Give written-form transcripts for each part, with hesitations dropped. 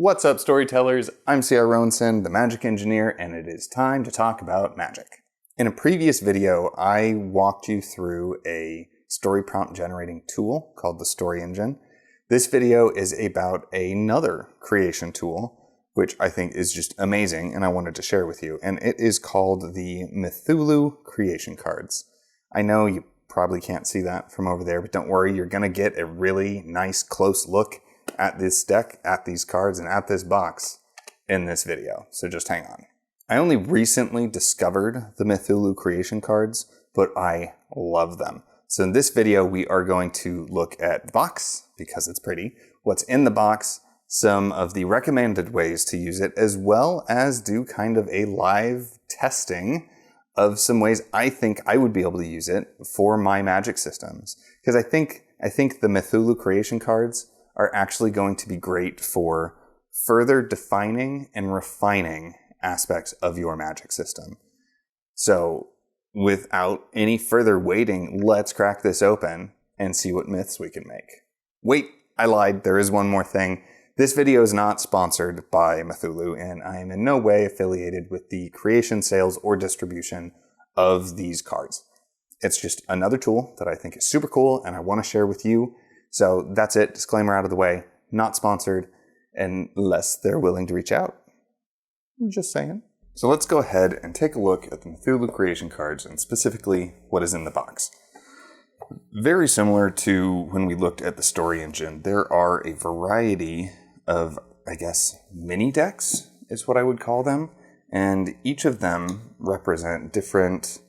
What's up, storytellers? I'm C.R. Rowanson, the Magic Engineer, and it is time to talk about magic. In a previous video, I walked you through a story prompt generating tool called the Story Engine. This video is about another creation tool, which I think is just amazing, and I wanted to share with you, and it is called the Mythulu Creation Cards. I know you probably can't see that from over there, but don't worry, you're going to get a really nice close look at this deck, at these cards, and at this box in this video. So just hang on. I only recently discovered the Mythulu Creation Cards, but I love them. So in this video, we are going to look at the box, because it's pretty, what's in the box, some of the recommended ways to use it, as well as do kind of a live testing of some ways I think I would be able to use it for my magic systems. Because I think the Mythulu Creation Cards are actually going to be great for further defining and refining aspects of your magic system. So without any further waiting, let's crack this open and see what myths we can make. Wait, I lied. There is one more thing. This video is not sponsored by Mythulu, and I am in no way affiliated with the creation, sales, or distribution of these cards. It's just another tool that I think is super cool and I want to share with you. So that's it. Disclaimer out of the way. Not sponsored unless they're willing to reach out. I'm just saying. So let's go ahead and take a look at the Mythulu Creation Cards and specifically what is in the box. Very similar to when we looked at the Story Engine, there are a variety of, I guess, mini decks is what I would call them. And each of them represent different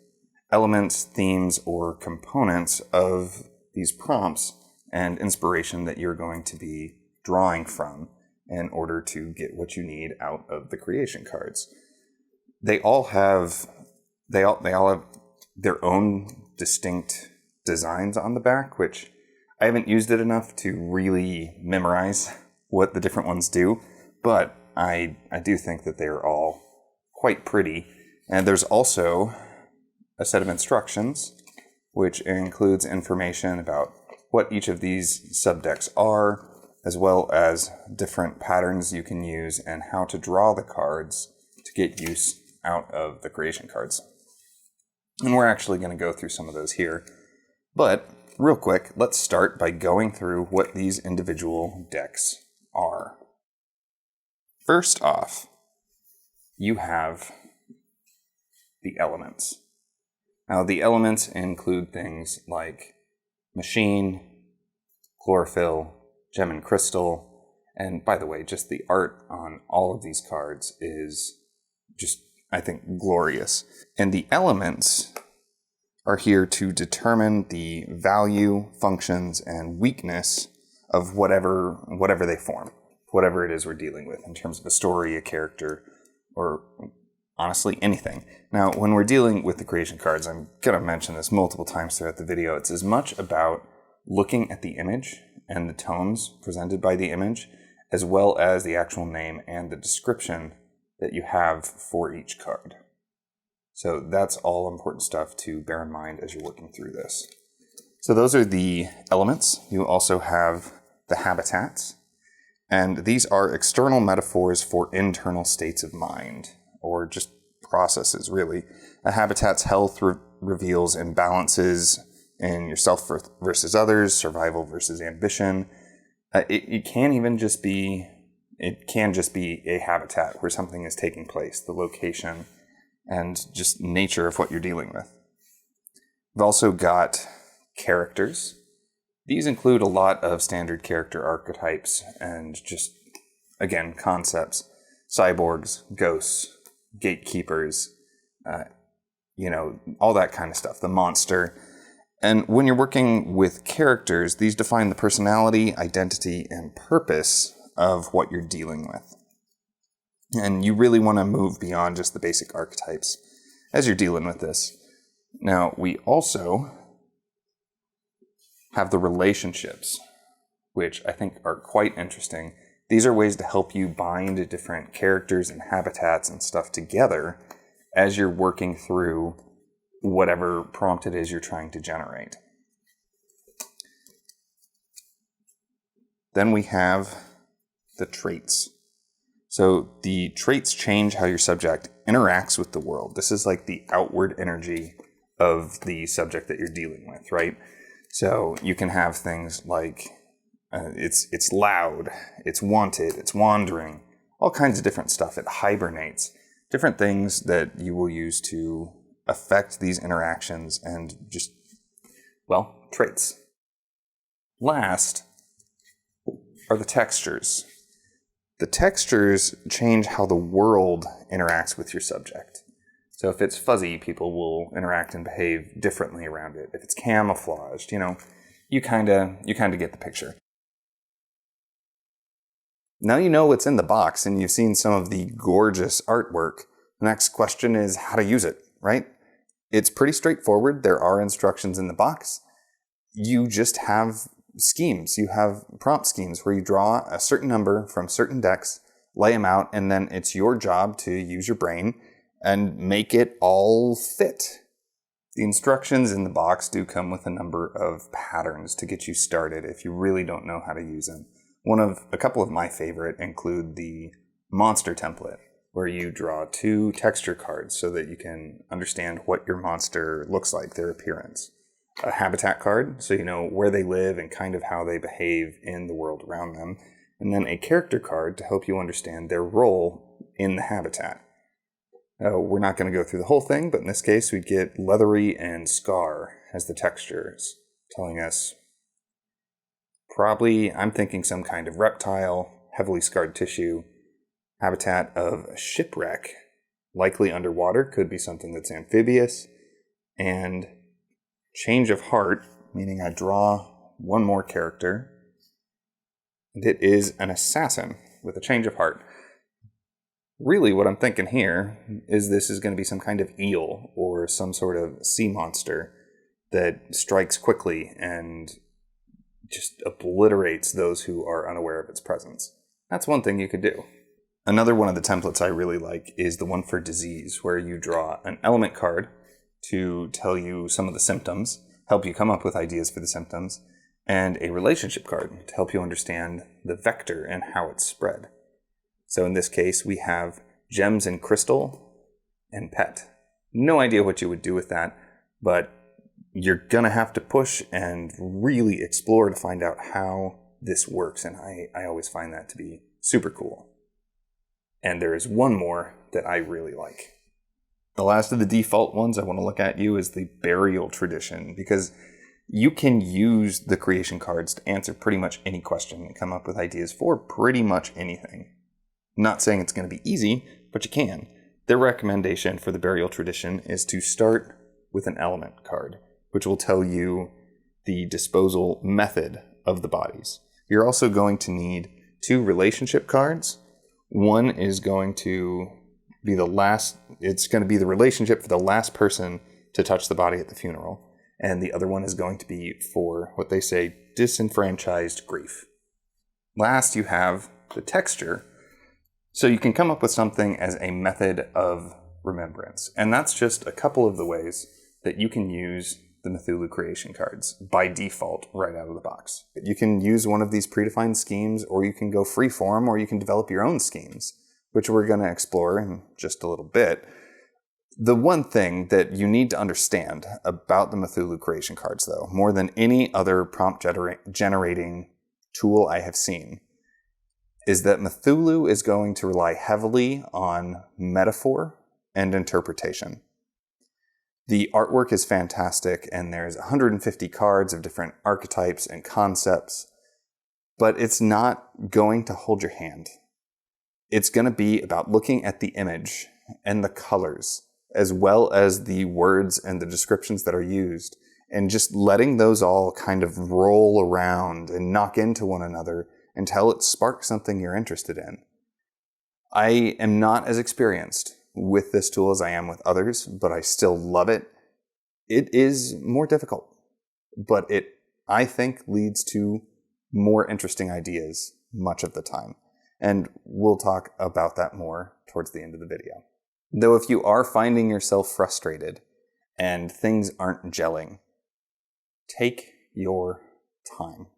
elements, themes, or components of these prompts and inspiration that you're going to be drawing from in order to get what you need out of the creation cards. They all have their own distinct designs on the back, which I haven't used it enough to really memorize what the different ones do, but I do think that they're all quite pretty. And there's also a set of instructions, which includes information about what each of these subdecks are, as well as different patterns you can use and how to draw the cards to get use out of the creation cards. And we're actually going to go through some of those here. But real quick, let's start by going through what these individual decks are. First off, you have the elements. Now, the elements include things like machine, chlorophyll, gem and crystal, and by the way, just the art on all of these cards is just, I think, glorious. And the elements are here to determine the value, functions, and weakness of whatever they form, whatever it is we're dealing with in terms of a story, a character, or honestly, anything. Now, when we're dealing with the creation cards, I'm going to mention this multiple times throughout the video, it's as much about looking at the image and the tones presented by the image, as well as the actual name and the description that you have for each card. So that's all important stuff to bear in mind as you're working through this. So those are the elements. You also have the habitats, and these are external metaphors for internal states of mind, or just processes, really. A habitat's health reveals imbalances in yourself versus others, survival versus ambition. It can just be a habitat where something is taking place, the location, and just nature of what you're dealing with. We've also got characters. These include a lot of standard character archetypes and just, again, concepts. Cyborgs, ghosts, gatekeepers, all that kind of stuff, the monster. And when you're working with characters, these define the personality, identity, and purpose of what you're dealing with. And you really want to move beyond just the basic archetypes as you're dealing with this. Now, we also have the relationships, which I think are quite interesting. These are ways to help you bind different characters and habitats and stuff together as you're working through whatever prompt it is you're trying to generate. Then we have the traits. So the traits change how your subject interacts with the world. This is like the outward energy of the subject that you're dealing with, right? So you can have things like it's loud, it's wanted, it's wandering, all kinds of different stuff. It hibernates, different things that you will use to affect these interactions and just, well, traits. Last are the textures. The textures change how the world interacts with your subject. So if it's fuzzy, people will interact and behave differently around it. If it's camouflaged, you kind of get the picture. Now you know what's in the box and you've seen some of the gorgeous artwork. The next question is how to use it, right? It's pretty straightforward. There are instructions in the box. You just have schemes. You have prompt schemes where you draw a certain number from certain decks, lay them out, and then it's your job to use your brain and make it all fit. The instructions in the box do come with a number of patterns to get you started if you really don't know how to use them. A couple of my favorite include the monster template, where you draw 2 texture cards so that you can understand what your monster looks like, their appearance. A habitat card, so you know where they live and kind of how they behave in the world around them. And then a character card to help you understand their role in the habitat. We're not going to go through the whole thing, but in this case we get leathery and scar as the textures, telling us probably, I'm thinking some kind of reptile, heavily scarred tissue, habitat of shipwreck, likely underwater, could be something that's amphibious, and change of heart, meaning I draw one more character, and it is an assassin with a change of heart. Really what I'm thinking here is this is going to be some kind of eel or some sort of sea monster that strikes quickly and just obliterates those who are unaware of its presence. That's one thing you could do. Another one of the templates I really like is the one for disease, where you draw an element card to tell you some of the symptoms, help you come up with ideas for the symptoms, and a relationship card to help you understand the vector and how it's spread. So in this case, we have gems and crystal and pet. No idea what you would do with that, but you're going to have to push and really explore to find out how this works, and I always find that to be super cool. And there is one more that I really like. The last of the default ones I want to look at is the burial tradition, because you can use the creation cards to answer pretty much any question and come up with ideas for pretty much anything. Not saying it's going to be easy, but you can. Their recommendation for the burial tradition is to start with an element card, which will tell you the disposal method of the bodies. You're also going to need 2 relationship cards. One is going to be it's going to be the relationship for the last person to touch the body at the funeral. And the other one is going to be for what they say, disenfranchised grief. Last, you have the texture. So you can come up with something as a method of remembrance. And that's just a couple of the ways that you can use the Mythulu Creation Cards by default right out of the box. You can use one of these predefined schemes, or you can go freeform, or you can develop your own schemes, which we're going to explore in just a little bit. The one thing that you need to understand about the Mythulu Creation Cards, though, more than any other prompt generating tool I have seen, is that Mythulu is going to rely heavily on metaphor and interpretation. The artwork is fantastic, and there's 150 cards of different archetypes and concepts, but it's not going to hold your hand. It's going to be about looking at the image and the colors, as well as the words and the descriptions that are used, and just letting those all kind of roll around and knock into one another until it sparks something you're interested in. I am not as experienced with this tool as I am with others, but I still love it. It is more difficult, but it, I think, leads to more interesting ideas much of the time. And we'll talk about that more towards the end of the video. Though if you are finding yourself frustrated and things aren't gelling, take your time.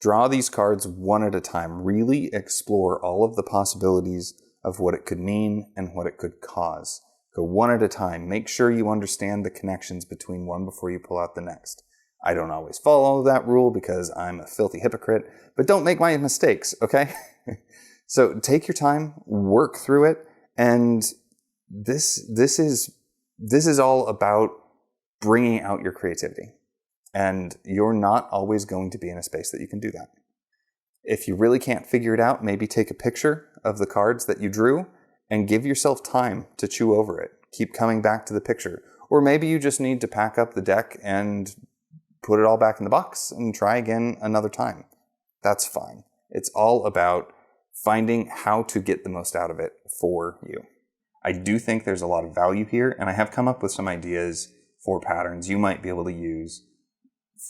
Draw these cards one at a time. Really explore all of the possibilities of what it could mean and what it could cause. Go one at a time. Make sure you understand the connections between one before you pull out the next. I don't always follow that rule because I'm a filthy hypocrite, but don't make my mistakes, okay? So take your time, work through it, and this is all about bringing out your creativity. And you're not always going to be in a space that you can do that. If you really can't figure it out, maybe take a picture of the cards that you drew and give yourself time to chew over it. Keep coming back to the picture. Or maybe you just need to pack up the deck and put it all back in the box and try again another time. That's fine. It's all about finding how to get the most out of it for you. I do think there's a lot of value here, and I have come up with some ideas for patterns you might be able to use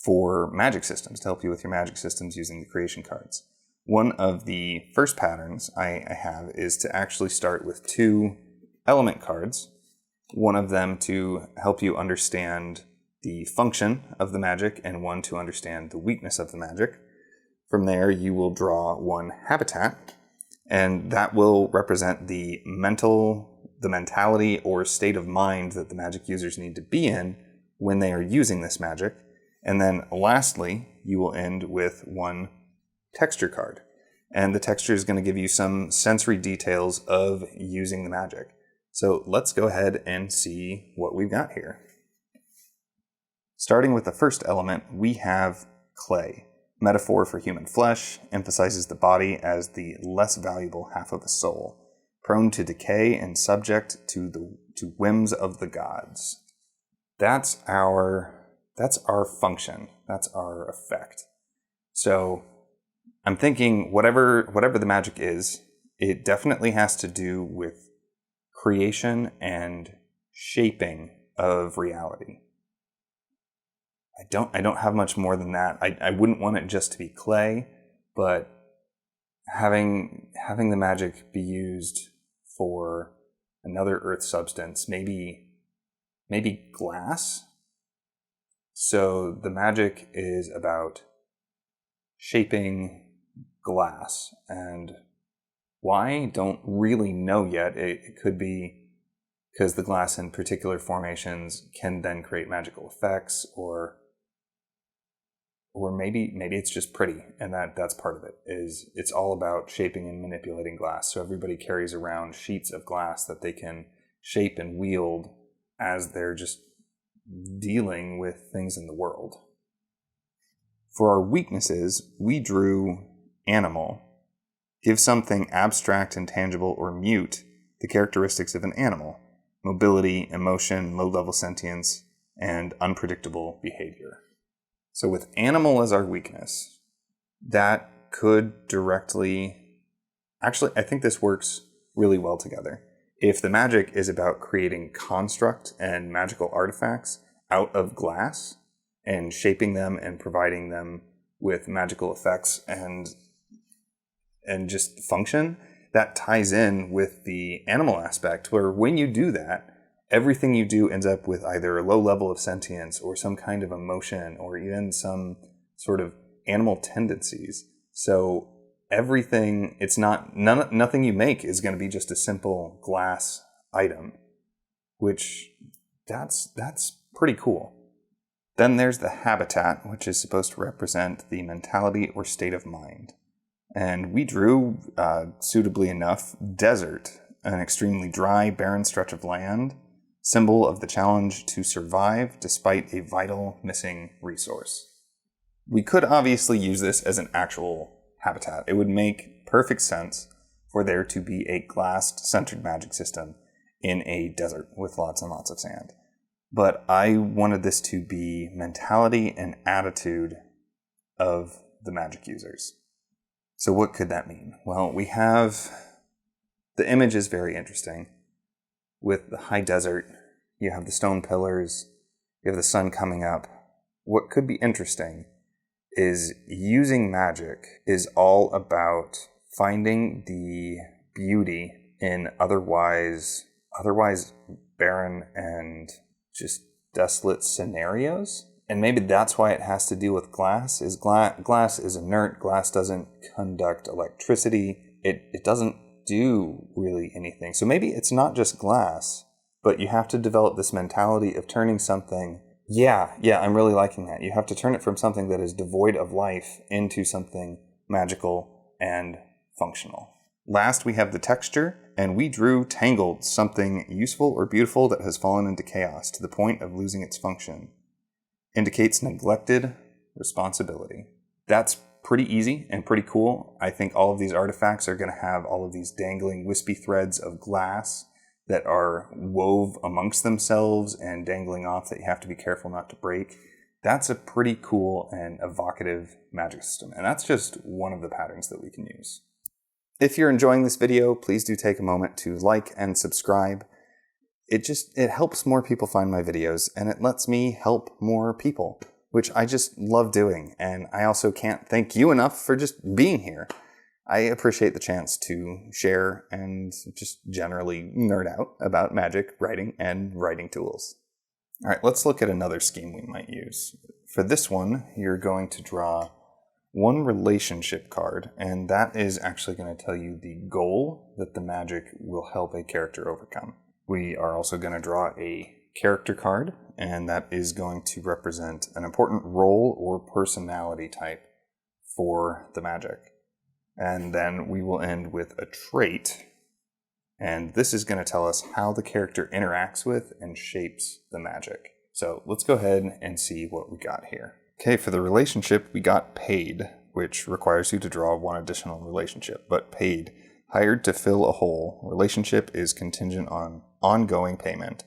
for magic systems, to help you with your magic systems using the creation cards. One of the first patterns I have is to actually start with 2 element cards, one of them to help you understand the function of the magic and one to understand the weakness of the magic. From there, you will draw 1 habitat, and that will represent the mentality or state of mind that the magic users need to be in when they are using this magic. And then lastly, you will end with 1 texture card. And the texture is going to give you some sensory details of using the magic. So let's go ahead and see what we've got here. Starting with the first element, we have clay. Metaphor for human flesh, emphasizes the body as the less valuable half of the soul, prone to decay and subject to whims of the gods. That's our function. That's our effect. So I'm thinking whatever the magic is, it definitely has to do with creation and shaping of reality. I don't have much more than that. I wouldn't want it just to be clay, but having the magic be used for another earth substance, maybe glass. So the magic is about shaping glass, and why? Don't really know yet. It could be because the glass in particular formations can then create magical effects, or maybe it's just pretty, and that's part of it. It's all about shaping and manipulating glass. So everybody carries around sheets of glass that they can shape and wield as they're just dealing with things in the world. For our weaknesses, we drew animal. Give something abstract, intangible, or mute the characteristics of an animal: mobility, emotion, low-level sentience, and unpredictable behavior. So with animal as our weakness, that could directly... Actually, I think this works really well together. If the magic is about creating construct and magical artifacts out of glass and shaping them and providing them with magical effects and just function, that ties in with the animal aspect, where when you do that, everything you do ends up with either a low level of sentience or some kind of emotion or even some sort of animal tendencies. So everything, nothing you make is going to be just a simple glass item, which that's pretty cool. Then there's the habitat, which is supposed to represent the mentality or state of mind. And we drew, suitably enough, desert, an extremely dry, barren stretch of land, symbol of the challenge to survive despite a vital missing resource. We could obviously use this as an actual habitat. It would make perfect sense for there to be a glass-centered magic system in a desert with lots and lots of sand. But I wanted this to be mentality and attitude of the magic users. So what could that mean? Well, we have... The image is very interesting. With the high desert, you have the stone pillars, you have the sun coming up. What could be interesting is using magic is all about finding the beauty in otherwise barren and just desolate scenarios. And maybe that's why it has to deal with glass, is glass is inert, glass doesn't conduct electricity, it doesn't do really anything. So maybe it's not just glass, but you have to develop this mentality of turning something, yeah, I'm really liking that. You have to turn it from something that is devoid of life into something magical and functional. Last, we have the texture, and we drew Tangled, something useful or beautiful that has fallen into chaos to the point of losing its function. Indicates neglected responsibility. That's pretty easy and pretty cool. I think all of these artifacts are going to have all of these dangling wispy threads of glass that are wove amongst themselves and dangling off that you have to be careful not to break. That's a pretty cool and evocative magic system, and that's just one of the patterns that we can use. If you're enjoying this video, please do take a moment to like and subscribe. It helps more people find my videos, and it lets me help more people, which I just love doing. And I also can't thank you enough for just being here. I appreciate the chance to share and just generally nerd out about magic, writing, and writing tools. All right, let's look at another scheme we might use. For this one, you're going to draw one relationship card, and that is actually going to tell you the goal that the magic will help a character overcome. We are also going to draw a character card, and that is going to represent an important role or personality type for the magic. And then we will end with a trait, and this is going to tell us how the character interacts with and shapes the magic. So let's go ahead and see what we got here. Okay, for the relationship, we got paid, which requires you to draw one additional relationship, but paid. Hired to fill a hole. Relationship is contingent on ongoing payment.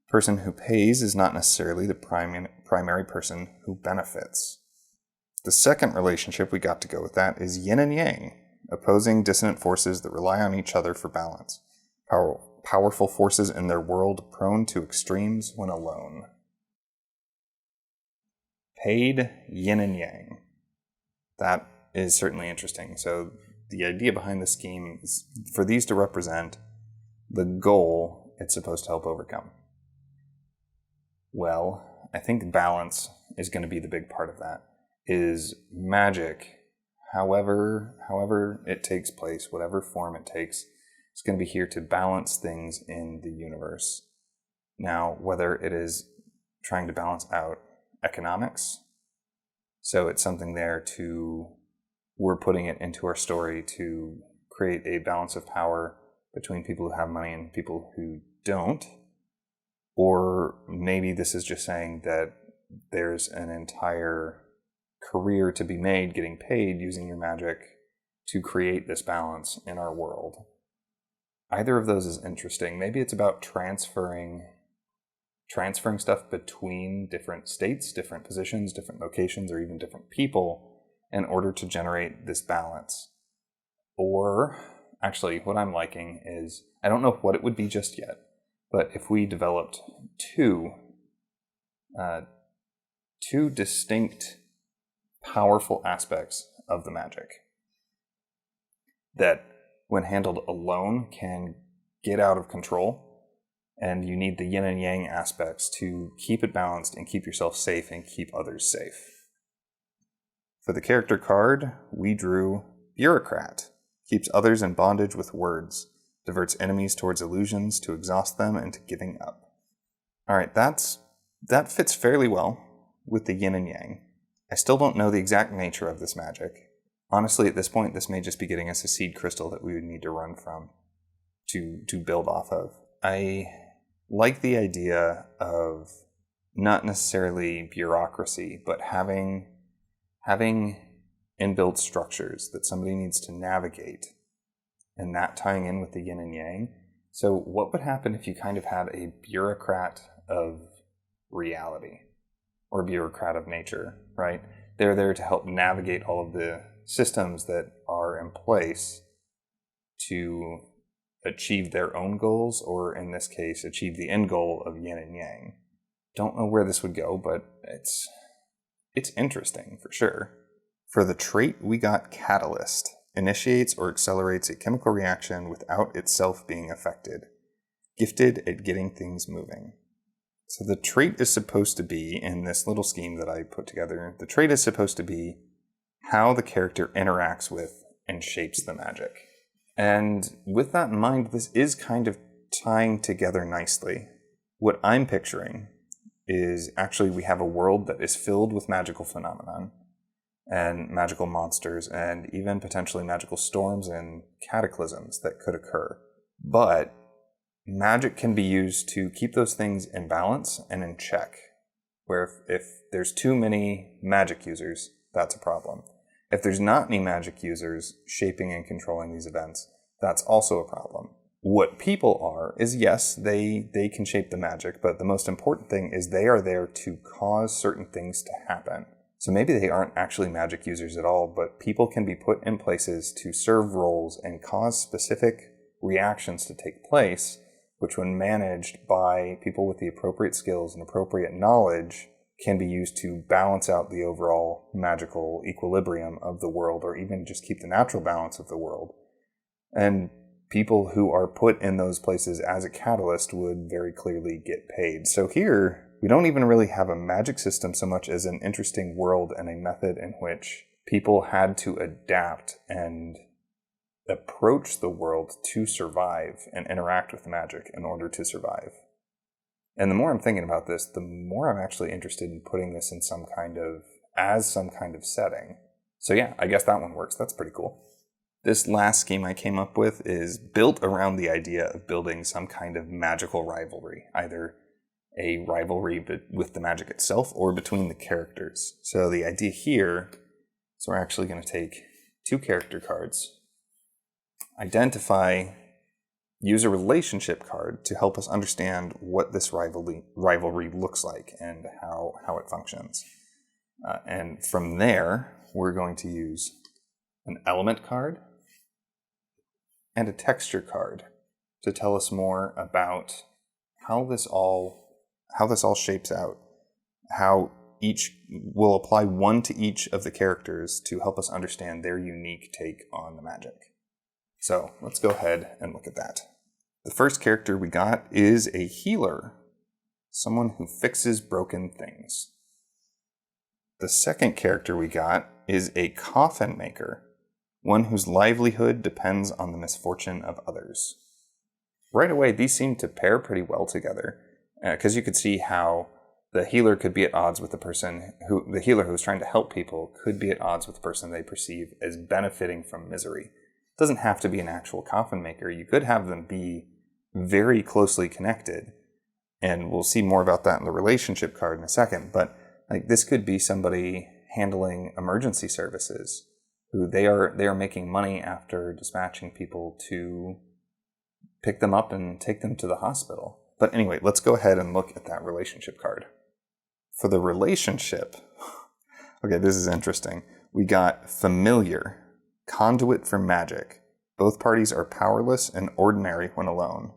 Person who pays is not necessarily the primary person who benefits. The second relationship we got to go with that is yin and yang, opposing dissonant forces that rely on each other for balance. Powerful forces in their world prone to extremes when alone. Paid, yin and yang. That is certainly interesting. So the idea behind the scheme is for these to represent the goal it's supposed to help overcome. Well, I think balance is going to be the big part of that. Is magic, however it takes place, whatever form it takes, it's going to be here to balance things in the universe. Now, whether it is trying to balance out economics, so it's something there we're putting it into our story to create a balance of power between people who have money and people who don't. Or maybe this is just saying that there's an entire career to be made getting paid using your magic to create this balance in our world. Either of those is interesting. Maybe it's about transferring stuff between different states, different positions, different locations, or even different people in order to generate this balance. Or, actually, what I'm liking is, I don't know what it would be just yet, but if we developed two distinct, powerful aspects of the magic that, when handled alone, can get out of control, and you need the yin and yang aspects to keep it balanced and keep yourself safe and keep others safe. For the character card, we drew Bureaucrat. Keeps others in bondage with words. Diverts enemies towards illusions to exhaust them into giving up. Alright, that fits fairly well with the yin and yang. I still don't know the exact nature of this magic. Honestly, at this point, this may just be getting us a seed crystal that we would need to run from to build off of. I like the idea of not necessarily bureaucracy, but having inbuilt structures that somebody needs to navigate, and that tying in with the yin and yang. So what would happen if you kind of had a bureaucrat of reality, or a bureaucrat of nature, right? They're there to help navigate all of the systems that are in place to achieve their own goals, or in this case, achieve the end goal of yin and yang. Don't know where this would go, but it's interesting for sure. For the trait, we got Catalyst. Initiates or accelerates a chemical reaction without itself being affected. Gifted at getting things moving. So the trait is supposed to be, in this little scheme that I put together, the trait is supposed to be how the character interacts with and shapes the magic. And with that in mind, this is kind of tying together nicely. What I'm picturing is actually we have a world that is filled with magical phenomenon and magical monsters and even potentially magical storms and cataclysms that could occur. But magic can be used to keep those things in balance and in check, where if there's too many magic users, that's a problem. If there's not any magic users shaping and controlling these events, that's also a problem. What people are is, yes, they can shape the magic, but the most important thing is they are there to cause certain things to happen. So maybe they aren't actually magic users at all, but people can be put in places to serve roles and cause specific reactions to take place, which when managed by people with the appropriate skills and appropriate knowledge can be used to balance out the overall magical equilibrium of the world, or even just keep the natural balance of the world. And people who are put in those places as a catalyst would very clearly get paid. So here, we don't even really have a magic system so much as an interesting world and a method in which people had to adapt and approach the world to survive and interact with magic in order to survive. And the more I'm thinking about this, the more I'm actually interested in putting this in some kind of setting. So yeah, I guess that one works. That's pretty cool. This last scheme I came up with is built around the idea of building some kind of magical rivalry, either a rivalry with the magic itself or between the characters. So the idea here is we're actually going to take 2 character cards, use a relationship card to help us understand what this rivalry looks like and how it functions. And from there, we're going to use an element card and a texture card to tell us more about how this all shapes out, how each will apply one to each of the characters to help us understand their unique take on the magic. So let's go ahead and look at that. The first character we got is a healer, someone who fixes broken things. The second character we got is a coffin maker, one whose livelihood depends on the misfortune of others. Right away, these seem to pair pretty well together, because you could see how the healer could be at odds with the healer who's trying to help people could be at odds with the person they perceive as benefiting from misery. It doesn't have to be an actual coffin maker. You could have them be very closely connected, and we'll see more about that in the relationship card in a second, but this could be somebody handling emergency services, who they are making money after dispatching people to pick them up and take them to the hospital. But anyway, let's go ahead and look at that relationship card. For the relationship, okay, this is interesting. We got familiar, conduit for magic. Both parties are powerless and ordinary when alone.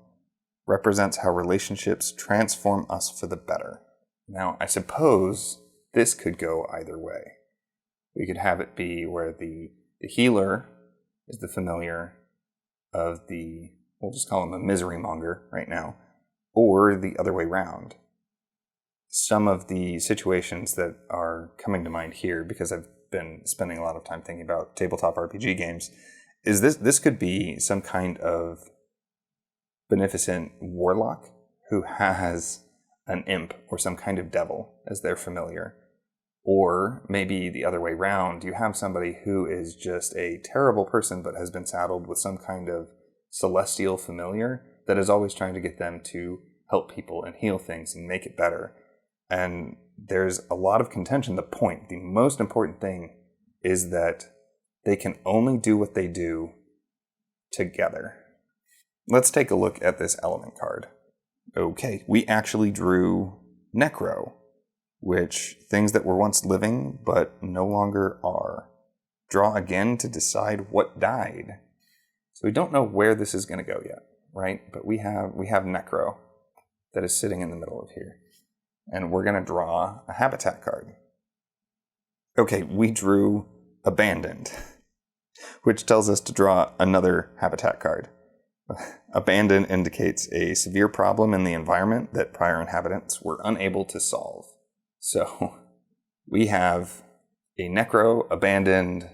Represents how relationships transform us for the better. Now, I suppose this could go either way. We could have it be where the healer is the familiar of we'll just call him a misery monger right now, or the other way around. Some of the situations that are coming to mind here, because I've been spending a lot of time thinking about tabletop RPG games, is this could be some kind of beneficent warlock who has an imp or some kind of devil as their familiar. Or maybe the other way around, you have somebody who is just a terrible person but has been saddled with some kind of celestial familiar that is always trying to get them to help people and heal things and make it better. And there's a lot of contention. The most important thing is that they can only do what they do together. Let's take a look at this element card. Okay, we actually drew Necro, which things that were once living but no longer are. Draw again to decide what died. So we don't know where this is going to go yet, right? But we have Necro that is sitting in the middle of here. And we're going to draw a habitat card. Okay, we drew Abandoned, which tells us to draw another habitat card. Abandoned indicates a severe problem in the environment that prior inhabitants were unable to solve. So we have a necro, abandoned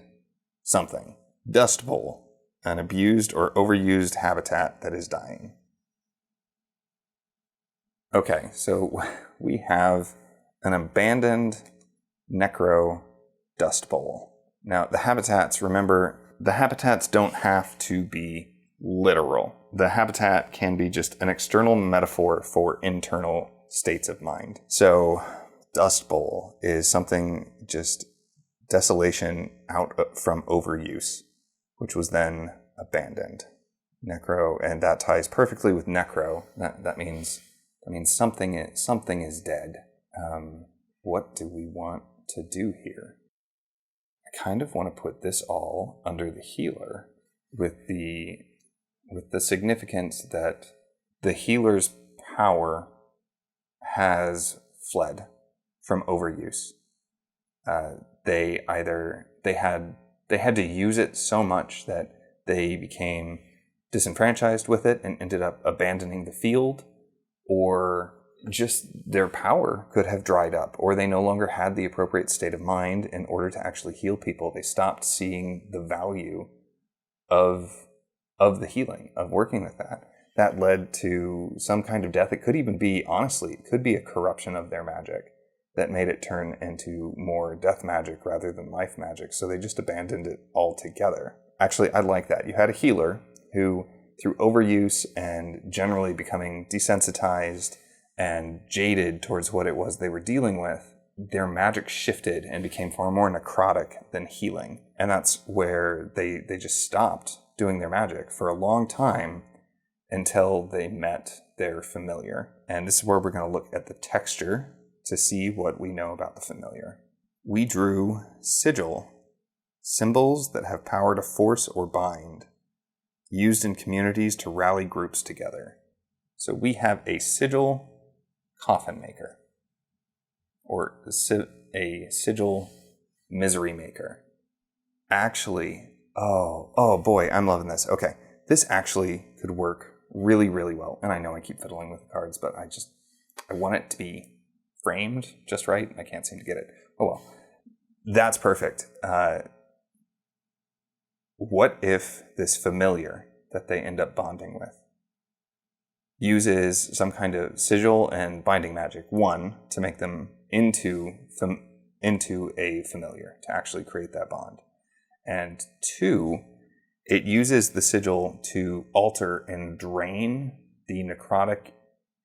something. Dust Bowl, an abused or overused habitat that is dying. Okay, so we have an abandoned necro dust bowl. Now, the habitats, remember, the habitats don't have to be literal. The habitat can be just an external metaphor for internal states of mind. So, dust bowl is something just desolation out from overuse, which was then abandoned. Necro, and that ties perfectly with necro. That means something is dead. What do we want to do here? I kind of want to put this all under the healer with the significance that the healer's power has fled from overuse. They had to use it so much that they became disenfranchised with it and ended up abandoning the field, or just their power could have dried up, or they no longer had the appropriate state of mind in order to actually heal people. They stopped seeing the value of the healing, of working with that. That led to some kind of death. It could even be, honestly, it could be a corruption of their magic that made it turn into more death magic rather than life magic. So they just abandoned it altogether. Actually, I like that. You had a healer who, through overuse and generally becoming desensitized and jaded towards what it was they were dealing with, their magic shifted and became far more necrotic than healing. And that's where they just stopped doing their magic for a long time until they met their familiar. And this is where we're going to look at the texture to see what we know about the familiar. We drew sigil, symbols that have power to force or bind, used in communities to rally groups together. So we have a sigil coffin maker, or a sigil misery maker. Actually, oh boy, I'm loving this. Okay, this actually could work really, really well. And I know I keep fiddling with the cards, but I want it to be framed just right. I can't seem to get it. Oh well, that's perfect. What if this familiar that they end up bonding with uses some kind of sigil and binding magic? One, to make them into a familiar, to actually create that bond. And two, it uses the sigil to alter and drain the necrotic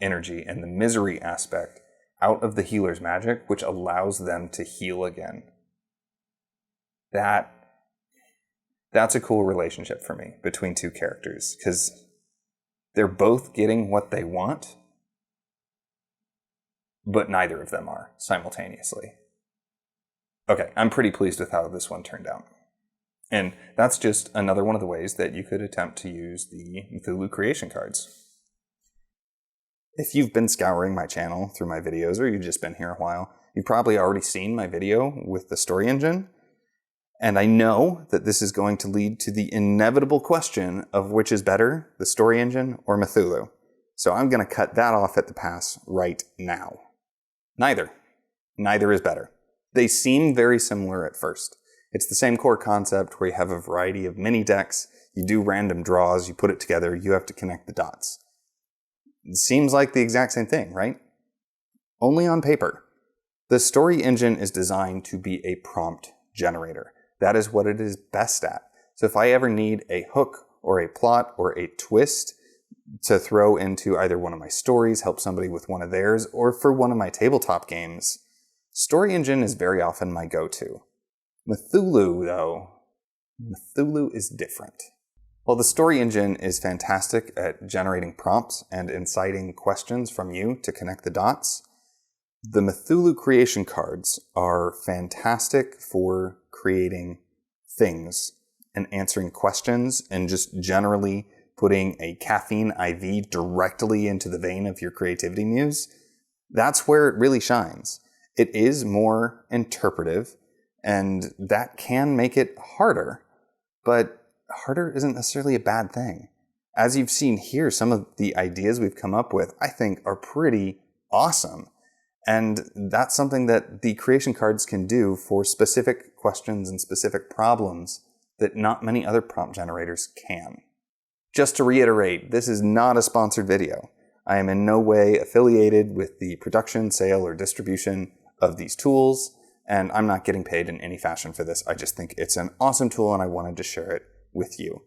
energy and the misery aspect out of the healer's magic, which allows them to heal again. That's a cool relationship for me between two characters, because they're both getting what they want, but neither of them are simultaneously. Okay, I'm pretty pleased with how this one turned out. And that's just another one of the ways that you could attempt to use the Mythulu Creation Cards. If you've been scouring my channel through my videos, or you've just been here a while, you've probably already seen my video with the story engine. And I know that this is going to lead to the inevitable question of which is better, the story engine or Mythulu. So I'm going to cut that off at the pass right now. Neither. Neither is better. They seem very similar at first. It's the same core concept where you have a variety of mini decks, you do random draws, you put it together, you have to connect the dots. It seems like the exact same thing, right? Only on paper. The story engine is designed to be a prompt generator. That is what it is best at. So if I ever need a hook or a plot or a twist to throw into either one of my stories, help somebody with one of theirs, or for one of my tabletop games, story engine is very often my go-to. Mythulu, though, Mythulu is different. While the story engine is fantastic at generating prompts and inciting questions from you to connect the dots, the Mythulu Creation Cards are fantastic for creating things and answering questions and just generally putting a caffeine IV directly into the vein of your creativity muse. That's where it really shines. It is more interpretive, and that can make it harder, but harder isn't necessarily a bad thing. As you've seen here, some of the ideas we've come up with, I think, are pretty awesome. And that's something that the creation cards can do for specific questions and specific problems that not many other prompt generators can. Just to reiterate, this is not a sponsored video. I am in no way affiliated with the production, sale, or distribution of these tools, and I'm not getting paid in any fashion for this. I just think it's an awesome tool and I wanted to share it with you.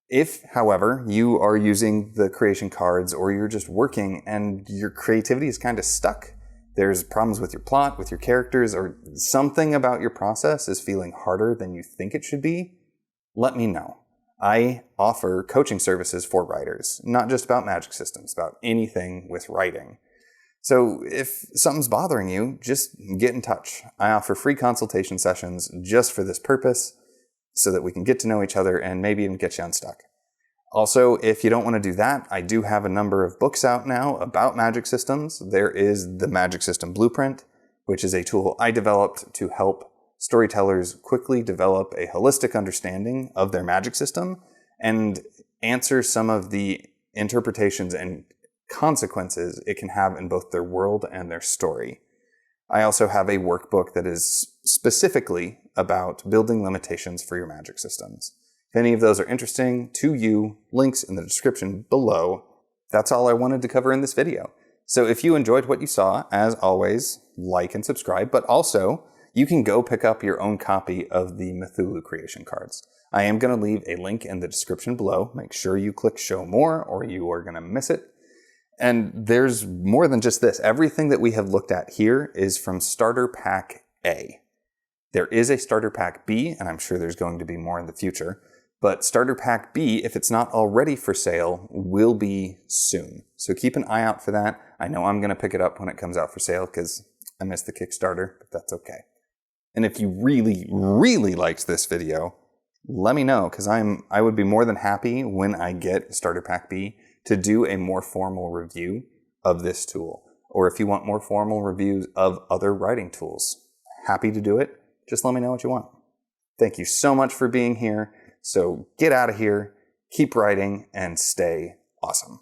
If, however, you are using the creation cards or you're just working and your creativity is kind of stuck, there's problems with your plot, with your characters, or something about your process is feeling harder than you think it should be, let me know. I offer coaching services for writers, not just about magic systems, about anything with writing. So if something's bothering you, just get in touch. I offer free consultation sessions just for this purpose, so that we can get to know each other and maybe even get you unstuck. Also, if you don't want to do that, I do have a number of books out now about magic systems. There is the Magic System Blueprint, which is a tool I developed to help storytellers quickly develop a holistic understanding of their magic system and answer some of the interpretations and consequences it can have in both their world and their story. I also have a workbook that is specifically about building limitations for your magic systems. If any of those are interesting to you, links in the description below. That's all I wanted to cover in this video. So if you enjoyed what you saw, as always, like and subscribe, but also you can go pick up your own copy of the Mythulu Creation Cards. I am going to leave a link in the description below. Make sure you click show more or you are going to miss it. And there's more than just this. Everything that we have looked at here is from Starter Pack A. There is a Starter Pack B, and I'm sure there's going to be more in the future. But Starter Pack B, if it's not already for sale, will be soon. So keep an eye out for that. I know I'm going to pick it up when it comes out for sale because I missed the Kickstarter, but that's okay. And if you really, really liked this video, let me know, because I would be more than happy when I get Starter Pack B to do a more formal review of this tool. Or if you want more formal reviews of other writing tools, happy to do it. Just let me know what you want. Thank you so much for being here. So get out of here, keep writing, and stay awesome.